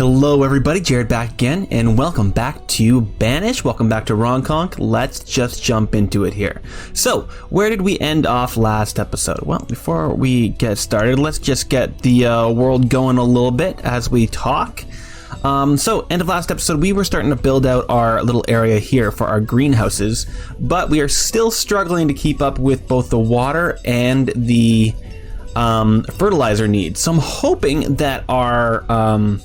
Hello everybody, Jared back again, and welcome back to Banished. Welcome back to Ronconk. Let's just jump into it here. So, where did we end off last episode? Well, before we get started, let's just get the world going a little bit as we talk. So, end of last episode, we were starting to build out our little area here for our greenhouses, but we are still struggling to keep up with both the water and the fertilizer needs. So I'm hoping that our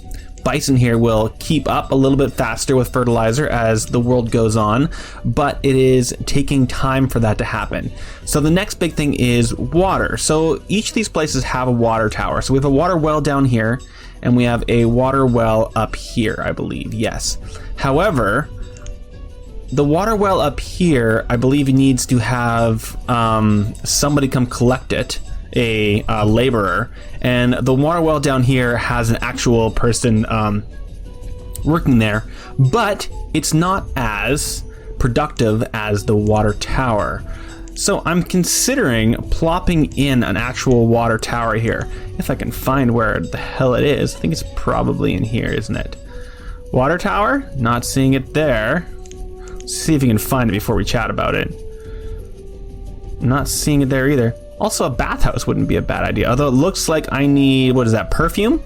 bison here will keep up a little bit faster with fertilizer as the world goes on, but it is taking time for that to happen. So the next big thing is water. So each of these places have a water tower. So we have a water well down here, and we have a water well up here, I believe. Yes. However, the water well up here, I believe, needs to have somebody come collect it, a laborer, and the water well down here has an actual person working there, but it's not as productive as the water tower. So I'm considering plopping in an actual water tower here, if I can find where the hell it is. I think it's probably in here, isn't it? Water tower? Not seeing it there. Let's see if you can find it before we chat about it. Not seeing it there either. Also, a bathhouse wouldn't be a bad idea, although it looks like I need, what is that, perfume?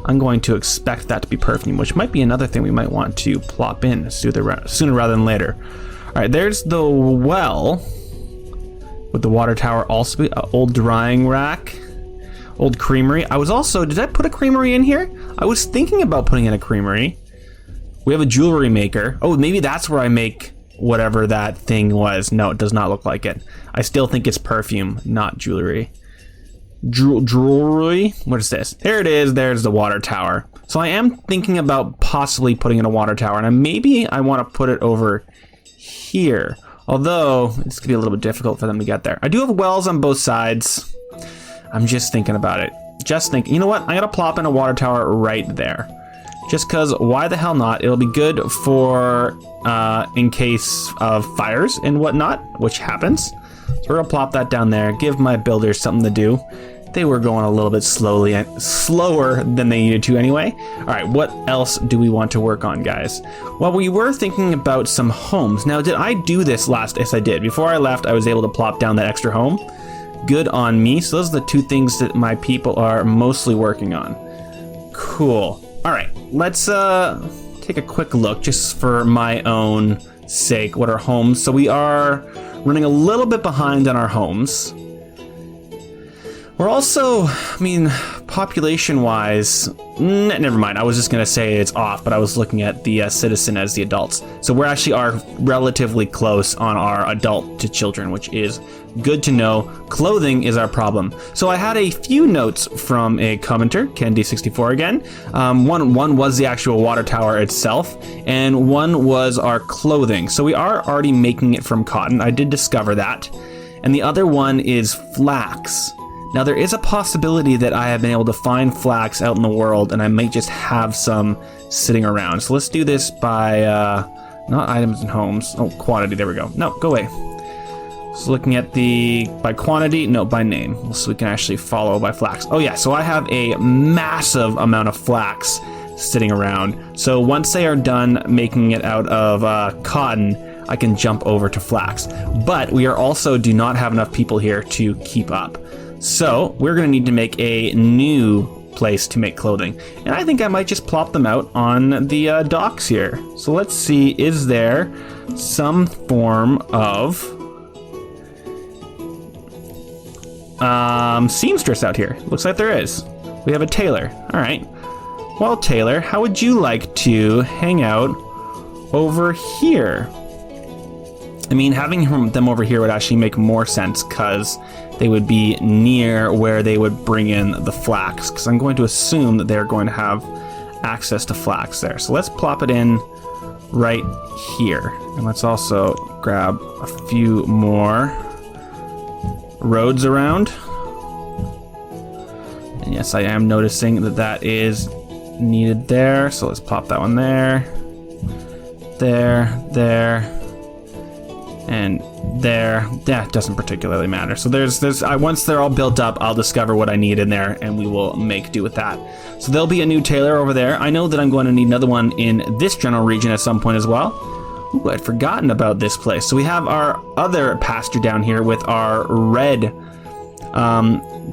I'm going to expect that to be perfume, which might be another thing we might want to plop in sooner rather than later. All right, there's the well. Would the water tower also be an old drying rack? Old creamery. I was also, did I put a creamery in here? I was thinking about putting in a creamery. We have a jewelry maker. Oh, maybe that's where I make whatever that thing was. No, it does not look like it. I still think it's perfume, not jewelry. Jewelry? What is this? There it is. There's the water tower. So I am thinking about possibly putting in a water tower, and maybe I want to put it over here. Although, it's going to be a little bit difficult for them to get there. I do have wells on both sides. I'm just thinking about it. Just thinking. You know what? I'm going to plop in a water tower right there. Just because, why the hell not? It'll be good for in case of fires and whatnot, which happens. So we're gonna plop that down there, give my builders something to do. They were going a little bit slower than they needed to anyway. All right, what else do we want to work on, guys? Well, we were thinking about some homes. Now, did I do this last? Yes, I did. Before I left, I was able to plop down that extra home. Good on me. So those are the two things that my people are mostly working on. Cool. All right, let's take a quick look just for my own sake. What are homes? So we are running a little bit behind on our homes. We're also, I mean, population-wise, never mind. I was just going to say it's off, but I was looking at the citizen as the adults. So we actually are relatively close on our adult to children, which is good to know. Clothing is our problem. So I had a few notes from a commenter, Candy64 again. One was the actual water tower itself, and one was our clothing. So we are already making it from cotton. I did discover that. And the other one is flax. Now, there is a possibility that I have been able to find flax out in the world, and I might just have some sitting around. So let's do this by, not items and homes. Oh, quantity, there we go. No, go away. So looking at by quantity, no, by name. So we can actually follow by flax. Oh yeah, so I have a massive amount of flax sitting around. So once they are done making it out of cotton, I can jump over to flax. But we do not have enough people here to keep up. So we're going to need to make a new place to make clothing. And I think I might just plop them out on the docks here. So let's see, is there some form of seamstress out here? Looks like there is. We have a tailor. All right. Well, tailor, how would you like to hang out over here? I mean, having them over here would actually make more sense because they would be near where they would bring in the flax, because I'm going to assume that they're going to have access to flax there. So let's plop it in right here. And let's also grab a few more roads around. And yes, I am noticing that that is needed there. So let's plop that one there, there, And there, that doesn't particularly matter. So once they're all built up, I'll discover what I need in there, and we will make do with that. So there'll be a new tailor over there. I know that I'm going to need another one in this general region at some point as well. Ooh, I'd forgotten about this place. So we have our other pasture down here with our red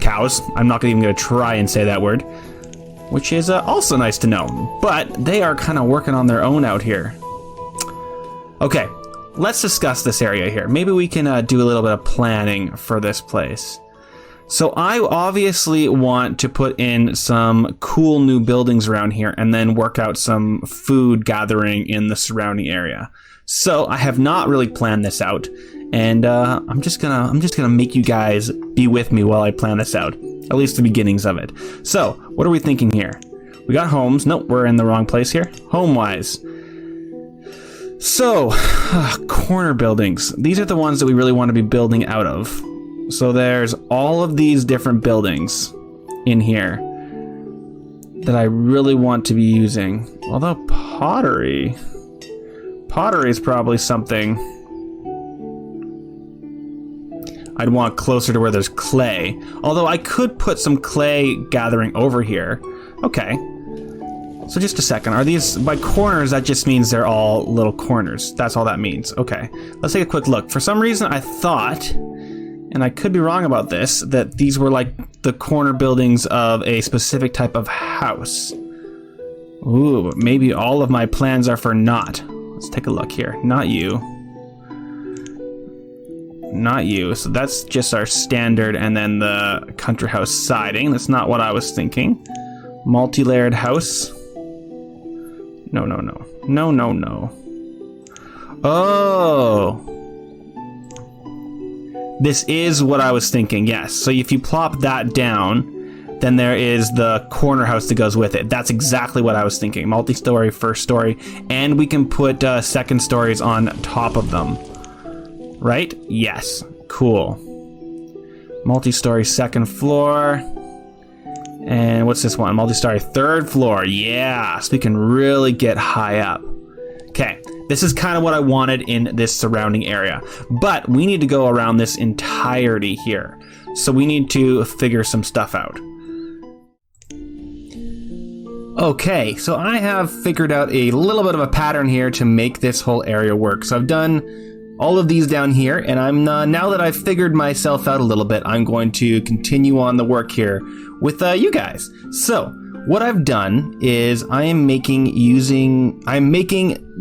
cows. I'm not even going to try and say that word, which is also nice to know. But they are kind of working on their own out here. Okay. Let's discuss this area here. Maybe we can do a little bit of planning for this place. So I obviously want to put in some cool new buildings around here and then work out some food gathering in the surrounding area. So I have not really planned this out, and I'm just gonna make you guys be with me while I plan this out, at least the beginnings of it. So what are we thinking here? We got homes. Nope, we're in the wrong place here. Home-wise. So, corner buildings. These are the ones that we really want to be building out of. So there's all of these different buildings in here that I really want to be using. Although pottery is probably something I'd want closer to where there's clay. Although I could put some clay gathering over here. Okay. So just a second, are these by corners? That just means they're all little corners. That's all that means. Okay, let's take a quick look. For some reason I thought, and I could be wrong about this, that these were like the corner buildings of a specific type of house. Ooh, maybe all of my plans are for naught. Let's take a look here. Not you. Not you. So that's just our standard, and then the country house siding. That's not what I was thinking. Multi-layered house. No. Oh. This is what I was thinking, yes. So if you plop that down, then there is the corner house that goes with it. That's exactly what I was thinking. Multi-story, first story, and we can put second stories on top of them. Right? Yes. Cool. Multi-story, second floor. And what's this one? Multi-story, third floor. Yeah, so we can really get high up. Okay, this is kind of what I wanted in this surrounding area. But we need to go around this entirety here. So we need to figure some stuff out. Okay, so I have figured out a little bit of a pattern here to make this whole area work. So I've done all of these down here, and I'm now that I've figured myself out a little bit, I'm going to continue on the work here with you guys. So what I've done is I'm making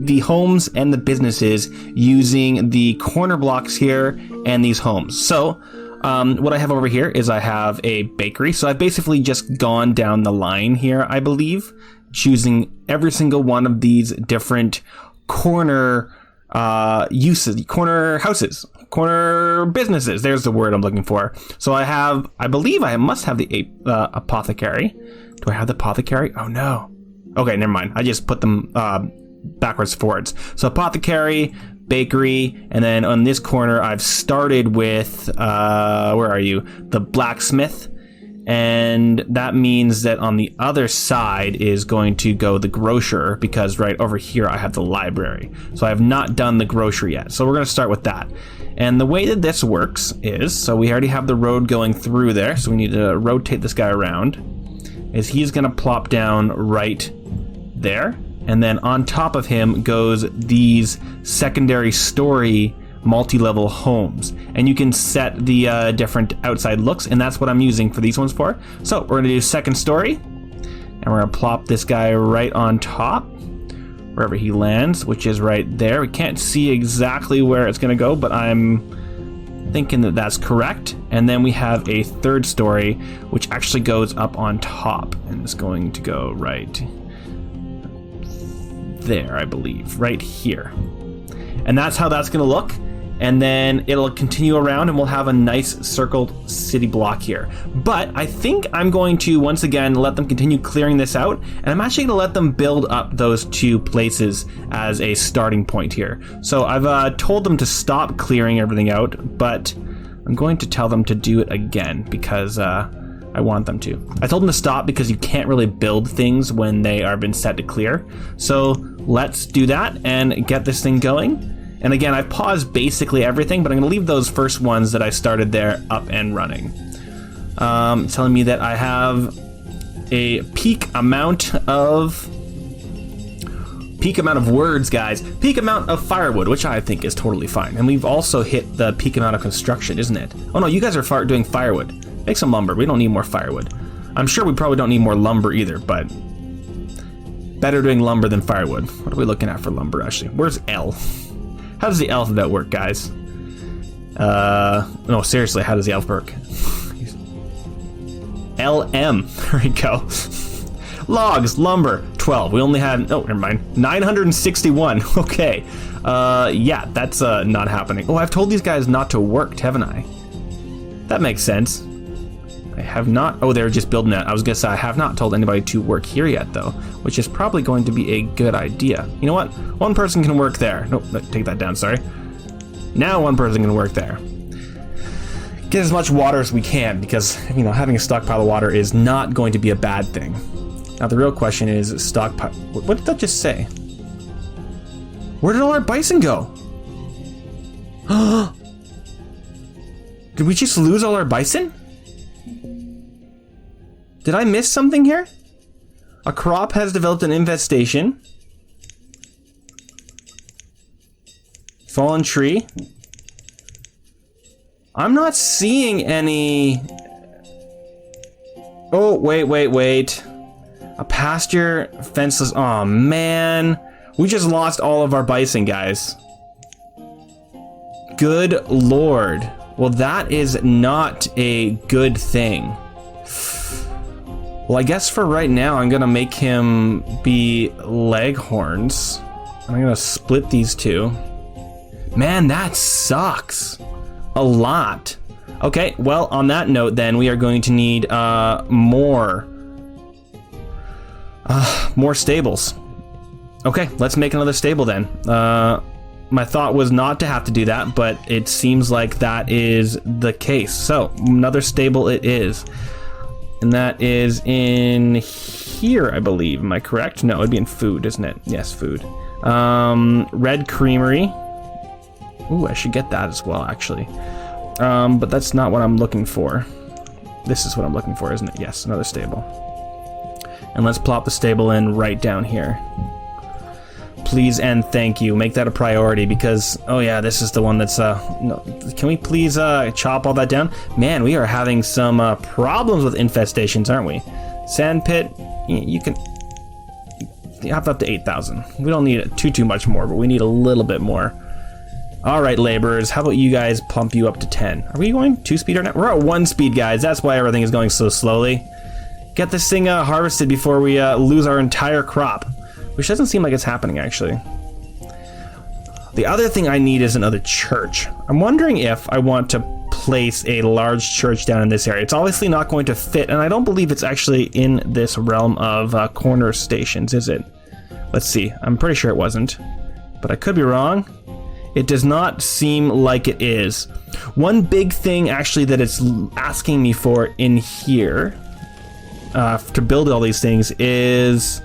the homes and the businesses using the corner blocks here and these homes. So what I have over here is I have a bakery. So I've basically just gone down the line here, I believe, choosing every single one of these different corner uses, corner houses, corner businesses. There's the word I'm looking for. So I believe I must have the apothecary. Do I have the apothecary? Oh no. Okay, never mind. I just put them backwards forwards. So apothecary, bakery, and then on this corner I've started with where are you? The blacksmith. And that means that on the other side is going to go the grocer, because right over here I have the library. So I have not done the grocery yet. So we're going to start with that. And the way that this works is, so we already have the road going through there. So we need to rotate this guy around. Is he's going to plop down right there. And then on top of him goes these secondary story multi-level homes, and you can set the different outside looks, and that's what I'm using for these ones for. So we're gonna do second story, and we're gonna plop this guy right on top wherever he lands, which is right there. We can't see exactly where it's gonna go, but I'm thinking that that's correct. And then we have a third story which actually goes up on top, and it's going to go right there, I believe, right here. And that's how that's gonna look. And then it'll continue around and we'll have a nice circled city block here. But I think I'm going to, once again, let them continue clearing this out. And I'm actually gonna let them build up those two places as a starting point here. So I've told them to stop clearing everything out, but I'm going to tell them to do it again because I want them to. I told them to stop because you can't really build things when they are been set to clear. So let's do that and get this thing going. And again, I've paused basically everything, but I'm going to leave those first ones that I started there up and running. Telling me that I have a peak amount of words, guys. Peak amount of firewood, which I think is totally fine. And we've also hit the peak amount of construction, isn't it? Oh no, you guys are doing firewood. Make some lumber. We don't need more firewood. I'm sure we probably don't need more lumber either, but better doing lumber than firewood. What are we looking at for lumber, actually? Where's L? How does the alphabet work, guys? No, seriously, how does the alphabet work? LM. There we go. Logs, lumber, 12. We only had, oh, never mind, 961. Okay. Yeah, that's not happening. Oh, I've told these guys not to work, haven't I? That makes sense. I have not, oh, they're just building that. I was gonna say I have not told anybody to work here yet, though, which is probably going to be a good idea. You know what? One person can work there. Nope, take that down, sorry. Now one person can work there. Get as much water as we can, because, you know, having a stockpile of water is not going to be a bad thing. Now the real question is stockpile. What did that just say? Where did all our bison go? Did we just lose all our bison? Did I miss something here? A crop has developed an infestation. Fallen tree. I'm not seeing any. Oh, wait. A pasture, fenceless. Oh man, we just lost all of our bison, guys. Good lord. Well, that is not a good thing. Well, I guess for right now, I'm gonna make him be leghorns. I'm gonna split these two. Man, that sucks a lot. Okay, well, on that note, then we are going to need more stables. Okay, let's make another stable then. My thought was not to have to do that, but it seems like that is the case. So another stable it is. And that is in here, I believe. Am I correct? No, it'd be in food, isn't it? Yes, food. Red creamery. Ooh, I should get that as well, actually. But that's not what I'm looking for. This is what I'm looking for, isn't it? Yes, another stable. And let's plop the stable in right down here. Please and thank you. Make that a priority because, oh yeah, this is the one that's, no, can we please chop all that down? Man, we are having some problems with infestations, aren't we? Sand pit, you can, you have up to 8,000. We don't need too much more, but we need a little bit more. All right, laborers, how about you guys pump you up to 10? Are we going 2-speed right now? We're at 1 speed, guys. That's why everything is going so slowly. Get this thing harvested before we lose our entire crop. Which doesn't seem like it's happening, actually. The other thing I need is another church. I'm wondering if I want to place a large church down in this area. It's obviously not going to fit, and I don't believe it's actually in this realm of corner stations, is it? Let's see. I'm pretty sure it wasn't, but I could be wrong. It does not seem like it is. One big thing, actually, that it's asking me for in here to build all these things is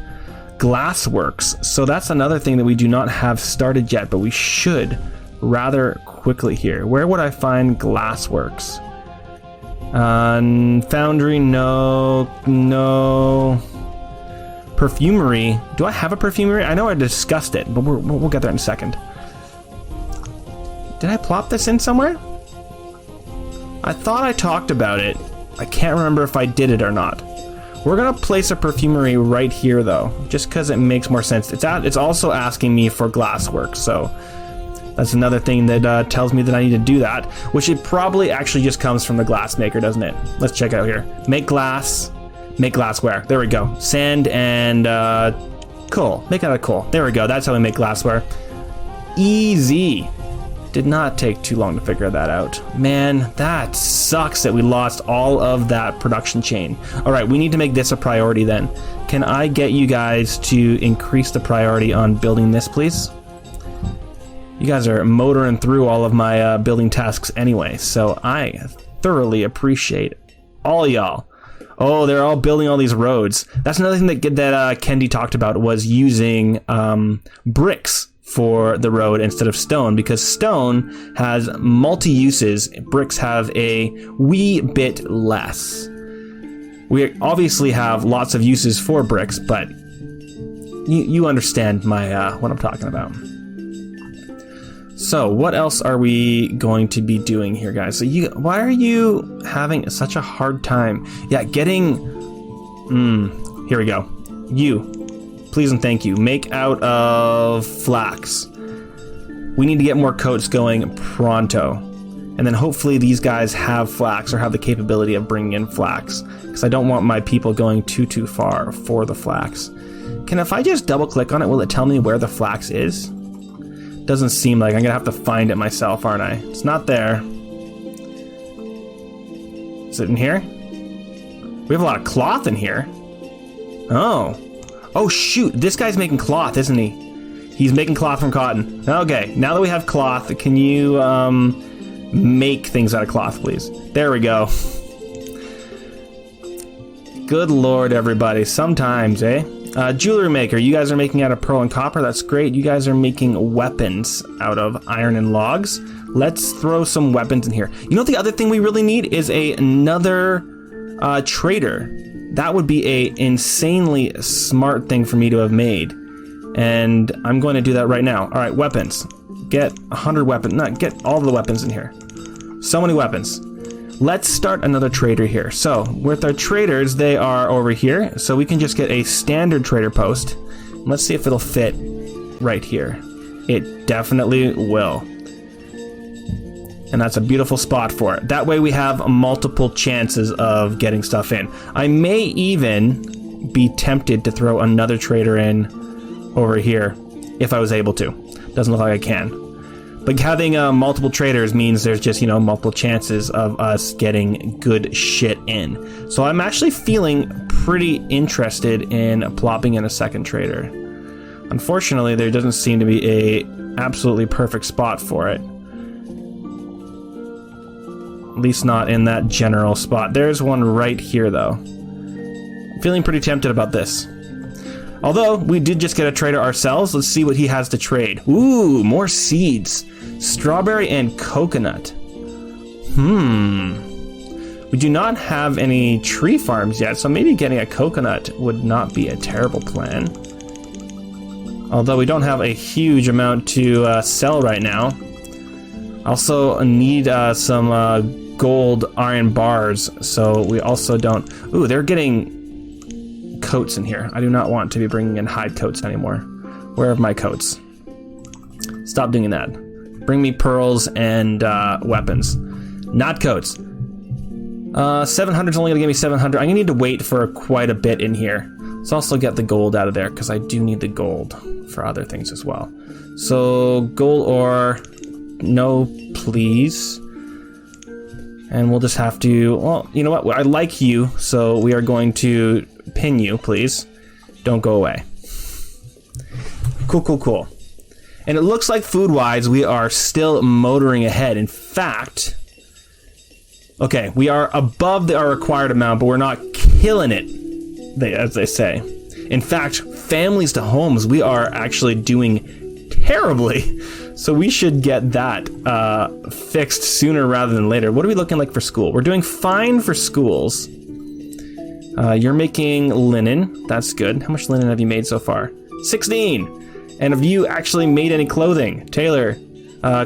glassworks. So that's another thing that we do not have started yet, but we should rather quickly here. Where would I find glassworks? Foundry, no. Perfumery. Do I have a perfumery? I know I discussed it, but we'll get there in a second. Did I plop this in somewhere? I thought I talked about it. I can't remember if I did it or not. We're gonna place a perfumery right here though, just because it makes more sense. It's also asking me for glasswork, so that's another thing that tells me that I need to do that, which it probably actually just comes from the glass maker, doesn't it? Let's check out here. Make glass, make glassware. There we go. Sand and coal. Make out of coal. There we go. That's how we make glassware. Easy. Did not take too long to figure that out. Man, that sucks that we lost all of that production chain. All right, we need to make this a priority then. Can I get you guys to increase the priority on building this, please? You guys are motoring through all of my building tasks anyway, so I thoroughly appreciate all y'all. Oh, they're all building all these roads. That's another thing that Kendi talked about, was using bricks for the road instead of stone, because stone has multi-uses. Bricks have a wee bit less. We obviously have lots of uses for bricks, but you understand my what I'm talking about. So what else are we going to be doing here, guys? So why are you having such a hard time? Yeah, getting... here we go. Please and thank you. Make out of flax. We need to get more coats going pronto. And then hopefully these guys have flax or have the capability of bringing in flax, because I don't want my people going too far for the flax. If I just double click on it, will it tell me where the flax is? Doesn't seem like. I'm gonna have to find it myself, aren't I? It's not there. Is it in here? We have a lot of cloth in here. Oh shoot, this guy's making cloth, isn't he? He's making cloth from cotton. Okay, now that we have cloth, can you make things out of cloth, please? There we go. Good lord, everybody. Sometimes, eh? Jewelry maker, you guys are making out of pearl and copper. That's great. You guys are making weapons out of iron and logs. Let's throw some weapons in here. You know, the other thing we really need is another trader. That would be a insanely smart thing for me to have made. And I'm going to do that right now. All right, weapons. Get 100 weapons. No, get all the weapons in here. So many weapons. Let's start another trader here. So with our traders, they are over here. So we can just get a standard trader post. Let's see if it'll fit right here. It definitely will. And that's a beautiful spot for it. That way we have multiple chances of getting stuff in. I may even be tempted to throw another trader in over here if I was able to. Doesn't look like I can. But having multiple traders means there's just, multiple chances of us getting good shit in. So I'm actually feeling pretty interested in plopping in a second trader. Unfortunately, there doesn't seem to be a absolutely perfect spot for it. At least not in that general spot. There's one right here, though. I'm feeling pretty tempted about this. Although, we did just get a trader ourselves. Let's see what he has to trade. Ooh, more seeds. Strawberry and coconut. We do not have any tree farms yet, so maybe getting a coconut would not be a terrible plan. Although we don't have a huge amount to sell right now. Also need some gold iron bars, so we also don't... Ooh, they're getting coats in here. I do not want to be bringing in hide coats anymore. Where are my coats? Stop doing that. Bring me pearls and weapons. Not coats. 700 is only going to give me 700. I'm going to need to wait for quite a bit in here. Let's also get the gold out of there, because I do need the gold for other things as well. So, gold ore... No, please. And we'll just have to... Well, you know what? I like you, so we are going to pin you, please. Don't go away. Cool. And it looks like food-wise, we are still motoring ahead. In fact... Okay, we are above our required amount, but we're not killing it, as they say. In fact, families to homes, we are actually doing terribly. So we should get that fixed sooner rather than later. What are we looking like for school? We're doing fine for schools. You're making linen. That's good. How much linen have you made so far? 16! And have you actually made any clothing? Taylor,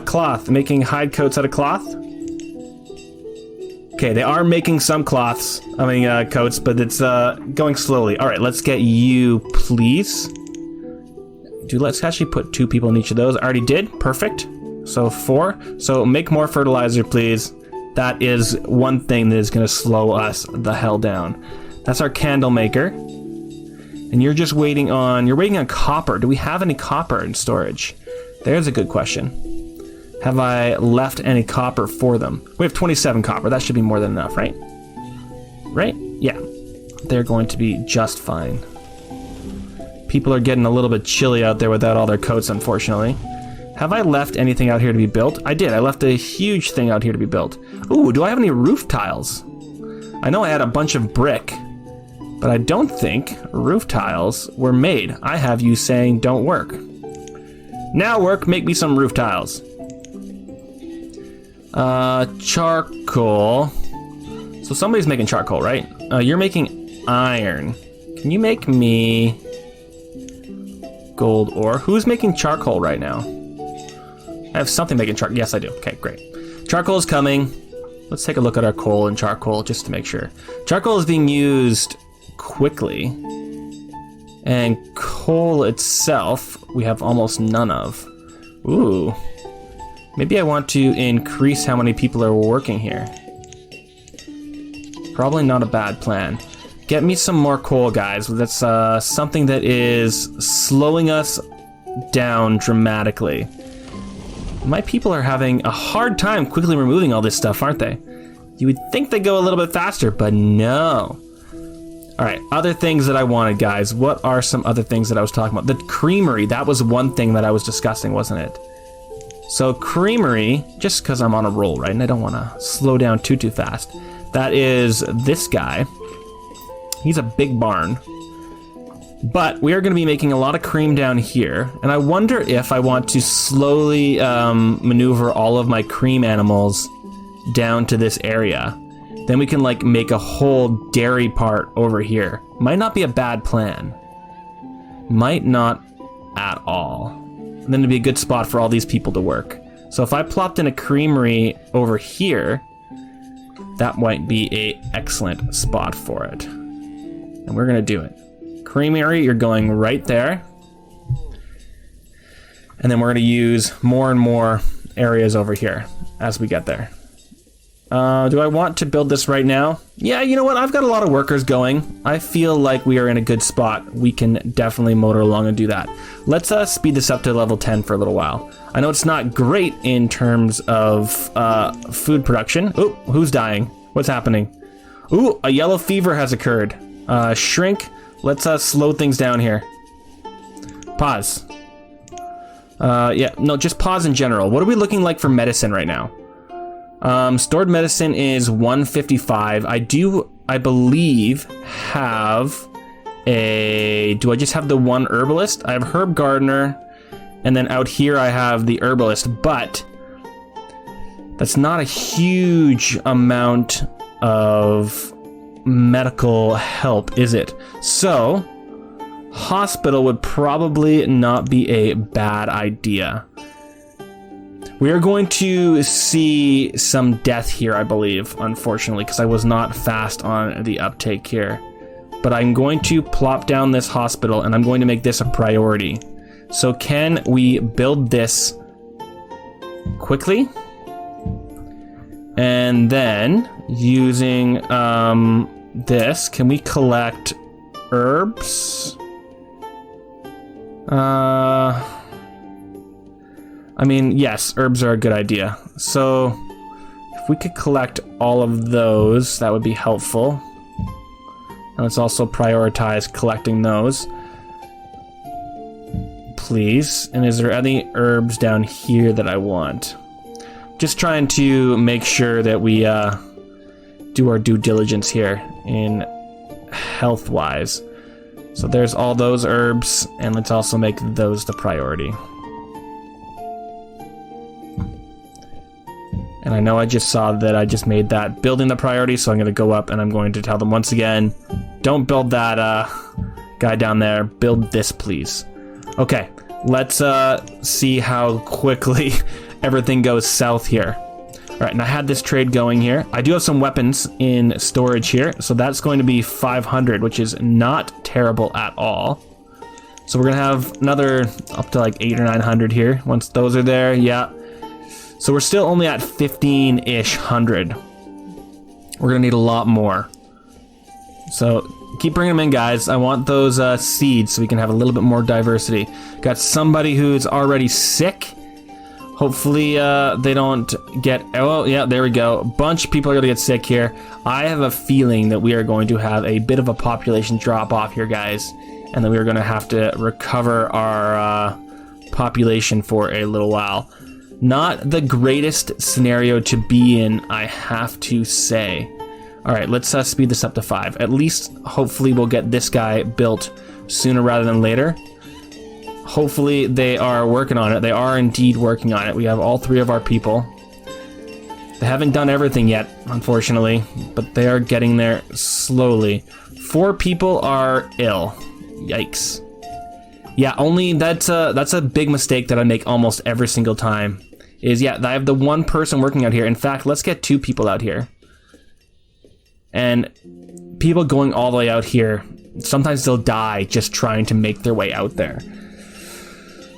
cloth. Making hide coats out of cloth? Okay, they are making some coats, but it's going slowly. All right, let's get you, please. Dude, let's actually put 2 people in each of those. I already did. Perfect. So 4. So make more fertilizer, please. That is one thing that is going to slow us the hell down. That's our candle maker. And you're just waiting on... You're waiting on copper. Do we have any copper in storage? There's a good question. Have I left any copper for them? We have 27 copper. That should be more than enough, right? Right? Yeah. They're going to be just fine. People are getting a little bit chilly out there without all their coats, unfortunately. Have I left anything out here to be built? I did. I left a huge thing out here to be built. Ooh, do I have any roof tiles? I know I had a bunch of brick, but I don't think roof tiles were made. I have you saying don't work. Now work, make me some roof tiles. Charcoal. So somebody's making charcoal, right? You're making iron. Can you make me gold ore? Who's making charcoal right now? I have something making charcoal. Yes, I do. Okay, great. Charcoal is coming. Let's take a look at our coal and charcoal just to make sure. Charcoal is being used quickly. And coal itself, we have almost none of. Ooh. Maybe I want to increase how many people are working here. Probably not a bad plan. Get me some more coal, guys. That's something that is slowing us down dramatically. My people are having a hard time quickly removing all this stuff, aren't they? You would think they'd go a little bit faster, but no. All right, other things that I wanted, guys. What are some other things that I was talking about? The creamery, that was one thing that I was discussing, wasn't it? So creamery, just because I'm on a roll, right? And I don't want to slow down too fast. That is this guy. He's a big barn. But we are going to be making a lot of cream down here. And I wonder if I want to slowly maneuver all of my cream animals down to this area. Then we can like make a whole dairy part over here. Might not be a bad plan. Might not at all. And then it'd be a good spot for all these people to work. So if I plopped in a creamery over here, that might be a excellent spot for it. And we're gonna do it. Creamery, you're going right there. And then we're gonna use more and more areas over here as we get there. Do I want to build this right now? Yeah, you know what? I've got a lot of workers going. I feel like we are in a good spot. We can definitely motor along and do that. Let's speed this up to level 10 for a little while. I know it's not great in terms of food production. Ooh, who's dying? What's happening? Ooh, a yellow fever has occurred. Shrink. Let's slow things down here. Pause. Yeah, no, just pause in general. What are we looking like for medicine right now? Stored medicine is 155. I believe, have a... Do I just have the one herbalist? I have herb gardener, and then out here I have the herbalist, but that's not a huge amount of medical help, is it? So, hospital would probably not be a bad idea. We are going to see some death here, I believe, unfortunately, because I was not fast on the uptake here. But I'm going to plop down this hospital, and I'm going to make this a priority. So can we build this quickly? And then, using this, can we collect herbs? I mean, yes, herbs are a good idea. So, if we could collect all of those, that would be helpful. And let's also prioritize collecting those. Please. And is there any herbs down here that I want? Just trying to make sure that we do our due diligence here in health-wise. So there's all those herbs, and let's also make those the priority. And I know I just saw that I just made that building the priority, so I'm going to go up and I'm going to tell them once again, don't build that guy down there, build this please. Okay, let's see how quickly everything goes south here. All right, and I had this trade going here. I do have some weapons in storage here, so that's going to be 500, which is not terrible at all. So we're going to have another up to like 800 or 900 here. Once those are there, yeah. So we're still only at 15-ish hundred. We're gonna need a lot more. So keep bringing them in, guys. I want those seeds so we can have a little bit more diversity. Got somebody who's already sick. Hopefully they don't get... Oh, yeah, there we go. A bunch of people are gonna get sick here. I have a feeling that we are going to have a bit of a population drop off here, guys. And that we are gonna have to recover our population for a little while. Not the greatest scenario to be in, I have to say. All right, let's speed this up to 5. At least, hopefully, we'll get this guy built sooner rather than later. hopefully they are working on it. They are indeed working on it. We have all 3 of our people. They haven't done everything yet, unfortunately, but they are getting there slowly. 4 people are ill. Yikes. Yeah, only that's a big mistake that I make almost every single time. Is, yeah, I have the 1 person working out here. In fact, let's get 2 people out here. And people going all the way out here, sometimes they'll die just trying to make their way out there.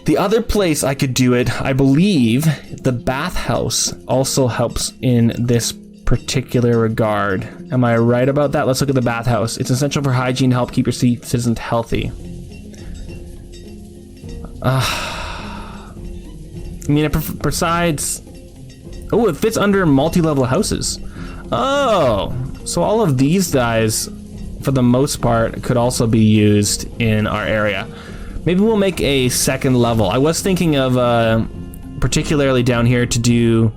The other place I could do it, I believe the bathhouse also helps in this particular regard. Am I right about that? Let's look at the bathhouse. It's essential for hygiene to help keep your citizens healthy. I mean, besides... Oh, it fits under multi-level houses. Oh, so all of these guys, for the most part, could also be used in our area. Maybe we'll make a 2nd level. I was thinking of particularly down here to do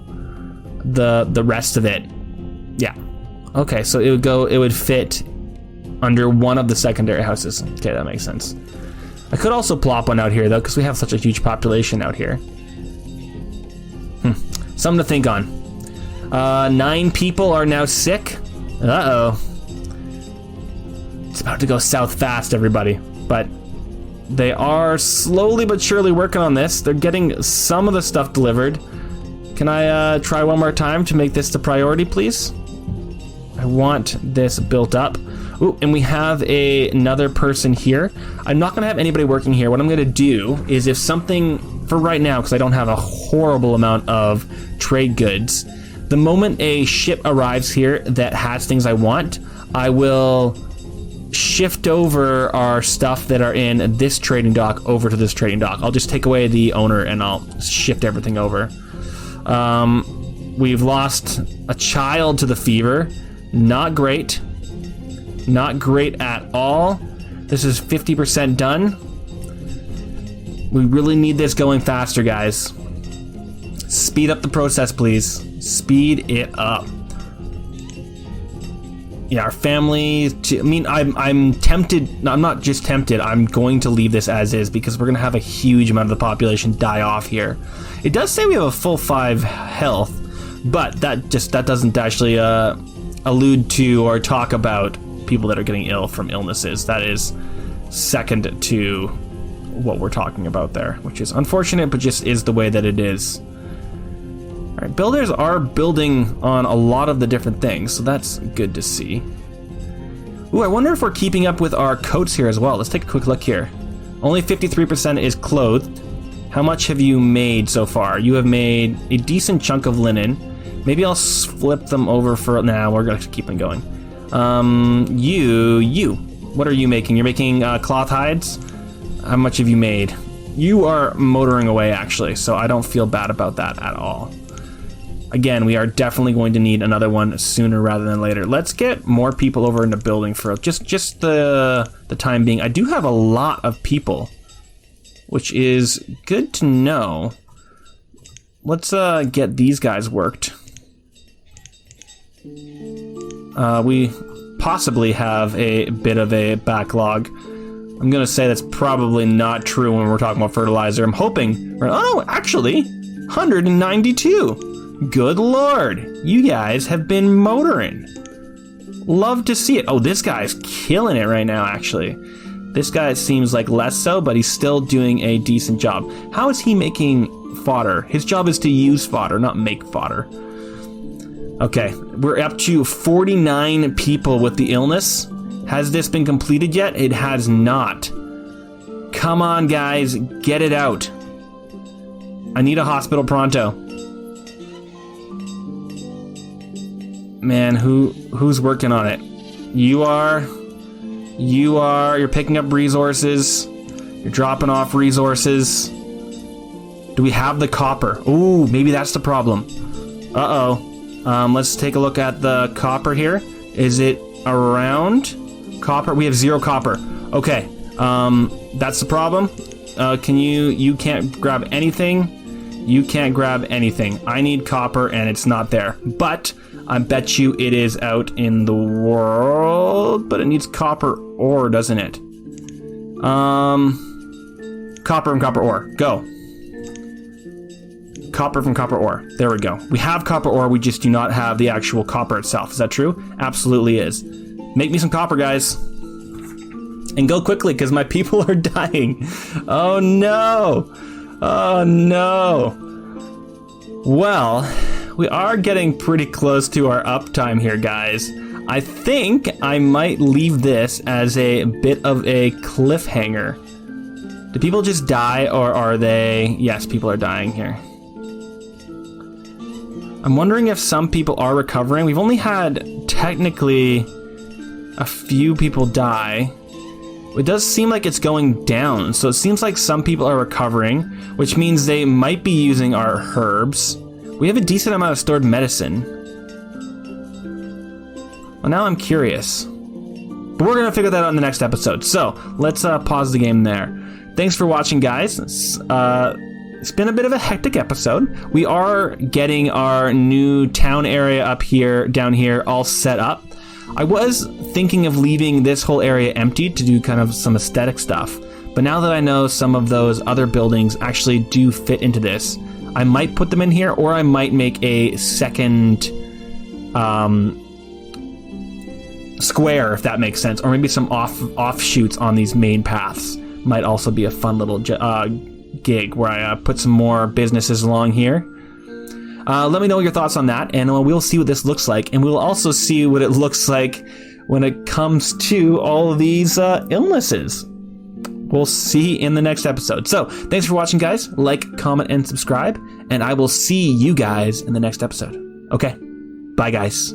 the rest of it. Yeah. Okay, so it would fit under one of the secondary houses. Okay, that makes sense. I could also plop one out here though, because we have such a huge population out here. Something to think on. 9 people are now sick. Uh-oh. It's about to go south fast, everybody. But they are slowly but surely working on this. They're getting some of the stuff delivered. Can I try one more time to make this the priority, please? I want this built up. Ooh, and we have another person here. I'm not gonna have anybody working here. What I'm gonna do is, if something, for right now, because I don't have a horrible amount of trade goods, the moment a ship arrives here that has things I want, I will shift over our stuff that are in this trading dock over to this trading dock. I'll just take away the owner and I'll shift everything over. We've lost a child to the fever. Not great. Not great at all. This is 50% done. We really need this going faster, guys. Speed up the process, please. Speed it up. Yeah, our family, I mean, I'm tempted, I'm not just tempted, I'm going to leave this as is because we're gonna have a huge amount of the population die off here. It does say we have a full 5 health, but that doesn't actually allude to or talk about people that are getting ill from illnesses. That is second to what we're talking about there, which is unfortunate, but just is the way that it is. All right, builders are building on a lot of the different things, so that's good to see. Ooh, I wonder if we're keeping up with our coats here as well. Let's take a quick look here. Only 53% is clothed. How much have you made so far? You have made a decent chunk of linen. Maybe I'll flip them over for... Nah, we're gonna keep them going. You. What are you making? You're making cloth hides? How much have you made? You are motoring away, actually, so I don't feel bad about that at all. Again, we are definitely going to need another one sooner rather than later. Let's get more people over in the building for just the time being. I do have a lot of people, which is good to know. Let's get these guys worked. We possibly have a bit of a backlog. I'm gonna say that's probably not true when we're talking about fertilizer. I'm hoping, oh, actually, 192. Good Lord, you guys have been motoring. Love to see it. Oh, this guy's killing it right now, actually. This guy seems like less so, but he's still doing a decent job. How is he making fodder? His job is to use fodder, not make fodder. Okay, we're up to 49 people with the illness. Has this been completed yet? It has not. Come on, guys, get it out. I need a hospital pronto. Man, who's working on it? You're picking up resources. You're dropping off resources. Do we have the copper? Ooh, maybe that's the problem. Uh-oh. Let's take a look at the copper here. Is it around? Copper? We have 0 copper. Okay. That's the problem. You can't grab anything. You can't grab anything. I need copper and it's not there. But I bet you it is out in the world, but it needs copper ore, doesn't it? Copper copper and copper ore. Go. Copper from copper ore. There we go. We have copper ore, we just do not have the actual copper itself. Is that true? Absolutely is. Make me some copper, guys. And go quickly, because my people are dying. Oh no! Oh no! Well, we are getting pretty close to our uptime here, guys. I think I might leave this as a bit of a cliffhanger. Do people just die, or are they... Yes, people are dying here. I'm wondering if some people are recovering. We've only had, technically, a few people die. It does seem like it's going down, so it seems like some people are recovering, which means they might be using our herbs. We have a decent amount of stored medicine. Well, now I'm curious. But we're gonna figure that out in the next episode. So, let's pause the game there. Thanks for watching, guys. It's been a bit of a hectic episode. We are getting our new town area up here, down here, all set up. I was thinking of leaving this whole area empty to do kind of some aesthetic stuff. But now that I know some of those other buildings actually do fit into this, I might put them in here, or I might make a second square, if that makes sense, or maybe some offshoots on these main paths. Might also be a fun little gig where I put some more businesses along here. Let me know your thoughts on that, and we'll see what this looks like, and we'll also see what it looks like when it comes to all of these illnesses. We'll see in the next episode. So, thanks for watching, guys. Like, comment, and subscribe, and I will see you guys in the next episode. Okay, bye, guys.